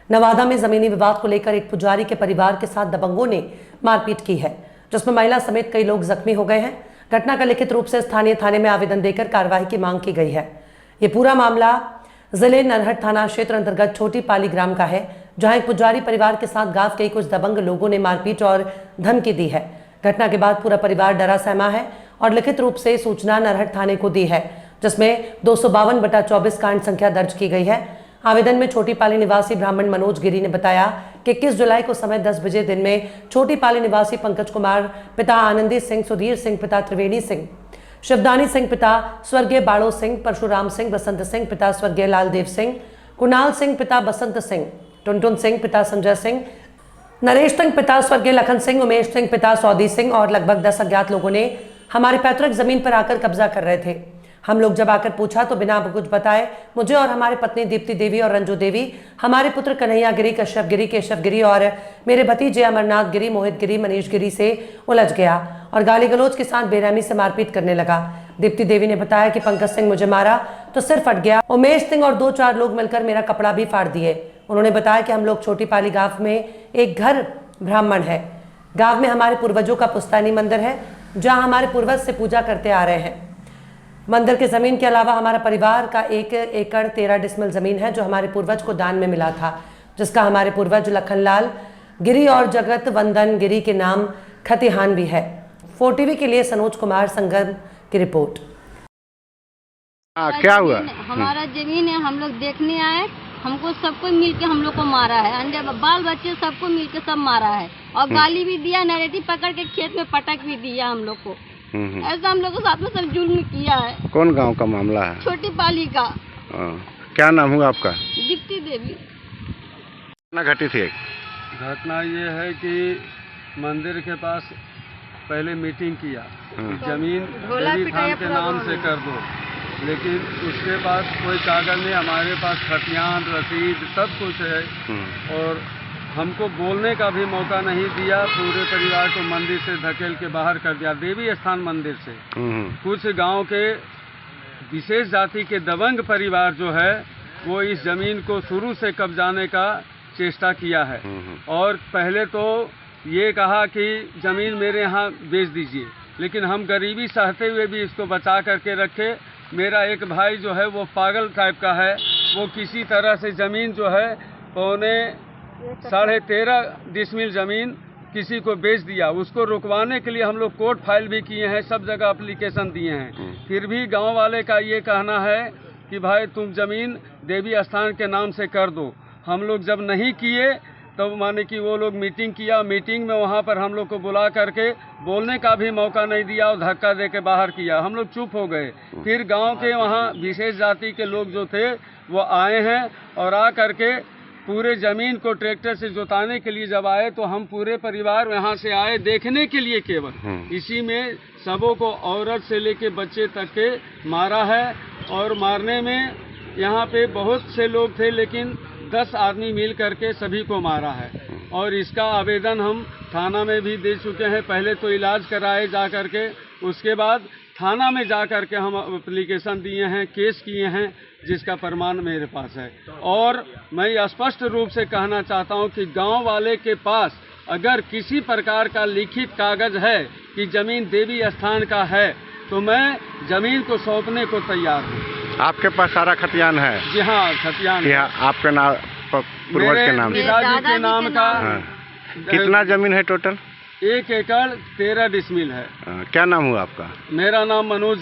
नवादा में जमीनी विवाद को लेकर एक पुजारी के परिवार के साथ दबंगों ने मारपीट की है, जिसमें महिला समेत कई लोग जख्मी हो गए हैं। घटना का लिखित रूप से स्थानीय थाने में आवेदन देकर कार्रवाई की मांग की गई है। ये पूरा मामला जिले नरहट थाना क्षेत्र अंतर्गत छोटी पाली ग्राम का है, जहां एक पुजारी परिवार के साथ गांव के कुछ दबंग लोगों ने मारपीट और धमकी दी है। घटना के बाद पूरा परिवार डरा सहमा है और लिखित रूप से सूचना नरहट थाने को दी है, जिसमें 252/24 कांड संख्या दर्ज की गई है। आवेदन में छोटी पाली निवासी ब्राह्मण मनोज गिरी ने बताया कि 21 जुलाई को समय 10 बजे दिन में छोटी पाली निवासी पंकज कुमार पिता आनंदी सिंह, सुधीर सिंह पिता त्रिवेणी सिंह, शिवदानी सिंह पिता स्वर्गीय बाड़ो सिंह, परशुराम सिंह, बसंत सिंह पिता स्वर्गीय लालदेव सिंह, कुणाल सिंह पिता बसंत सिंह, टुनटुन सिंह पिता संजय सिंह, नरेश सिंह पिता स्वर्गीय लखन सिंह, उमेश सिंह पिता सौदी सिंह और लगभग 10 अज्ञात लोगों ने हमारी पैतृक जमीन पर आकर कब्जा कर रहे थे। हम लोग जब आकर पूछा तो बिना कुछ बताए मुझे और हमारी पत्नी दीप्ति देवी और रंजू देवी, हमारे पुत्र कन्हैया गिरी, कश्यप गिरी, केशव गिरी और मेरे भतीजे अमरनाथ गिरी, मोहित गिरी, मनीष गिरी से उलझ गया और गाली गलौज के साथ बेरहमी से मारपीट करने लगा। दीप्ति देवी ने बताया कि पंकज सिंह मुझे मारा तो सिर फट गया। उमेश सिंह और 2-4 लोग मिलकर मेरा कपड़ा भी फाड़ दिए। उन्होंने बताया कि हम लोग छोटी पाली गांव में एक घर ब्राह्मण है। गांव में हमारे पूर्वजों का पुश्तैनी मंदिर है, जहां हमारे पूर्वज से पूजा करते आ रहे हैं। मंदिर की जमीन के अलावा हमारा परिवार का 1 एकड़ 13 डिसमिल जमीन है, जो हमारे पूर्वज को दान में मिला था, जिसका हमारे पूर्वज लखनलाल गिरी और जगत वंदन गिरी के नाम खतिहान भी है। 4TV के लिए सनोज कुमार संगम की रिपोर्ट। क्या हुआ? हमारा जमीन है, हम लोग देखने आए, हमको सबको मिलके हम लोग को मारा है, अंडे बाल बच्चे सबको मिलके सब मारा है और गाली भी दिया, नरेटी पकड़ के खेत में पटक भी दिया हम लोग को। ऐसा हम लोग को साथ में सब जुल्म किया है। कौन गांव का मामला है? छोटी पाली का। क्या नाम हुआ आपका? दीप्ति देवी। घटना घटी थी? घटना ये है कि मंदिर के पास पहले मीटिंग किया, जमीन देवी खान के नाम से कर दो, लेकिन उसके बाद कोई कागज नहीं, हमारे पास खतियान, रसीद सब कुछ है और हमको बोलने का भी मौका नहीं दिया। पूरे परिवार को मंदिर से धकेल के बाहर कर दिया, देवी स्थान मंदिर से। कुछ गांव के विशेष जाति के दबंग परिवार जो है वो इस जमीन को शुरू से कब्जाने का चेष्टा किया है और पहले तो ये कहा कि जमीन मेरे यहाँ बेच दीजिए, लेकिन हम गरीबी सहते हुए भी इसको बचा करके रखे। मेरा एक भाई जो है वो पागल टाइप का है, वो किसी तरह से ज़मीन जो है 13.5 डिसमिल ज़मीन किसी को बेच दिया। उसको रुकवाने के लिए हम लोग कोर्ट फाइल भी किए हैं, सब जगह एप्लीकेशन दिए हैं, फिर भी गांव वाले का ये कहना है कि भाई तुम ज़मीन देवी स्थान के नाम से कर दो। हम लोग जब नहीं किए तब माने कि वो लोग मीटिंग किया, मीटिंग में वहाँ पर हम लोग को बुला करके बोलने का भी मौका नहीं दिया और धक्का दे के बाहर किया। हम लोग चुप हो गए। फिर गांव के वहाँ विशेष जाति के लोग जो थे वो आए हैं और आ करके पूरे ज़मीन को ट्रैक्टर से जोताने के लिए जब आए तो हम पूरे परिवार यहाँ से आए देखने के लिए केवल। इसी में सबों को औरत से लेके बच्चे तक के मारा है और मारने में यहाँ पे बहुत से लोग थे, लेकिन 10 आदमी मिल करके सभी को मारा है और इसका आवेदन हम थाना में भी दे चुके हैं। पहले तो इलाज कराए जा करके, उसके बाद थाना में जा करके हम एप्लीकेशन दिए हैं, केस किए हैं, जिसका प्रमाण मेरे पास है। और मैं स्पष्ट रूप से कहना चाहता हूं कि गांव वाले के पास अगर किसी प्रकार का लिखित कागज है कि ज़मीन देवी स्थान का है तो मैं ज़मीन को सौंपने को तैयार हूँ। आपके पास सारा खतियान है? जी हाँ, खतियान है। आपके नाम, पूर्वज के नाम? पिताजी के नाम का। कितना जमीन है टोटल? 1 एकड़ 13 डिसमिल है। क्या नाम हुआ आपका? मेरा नाम मनोज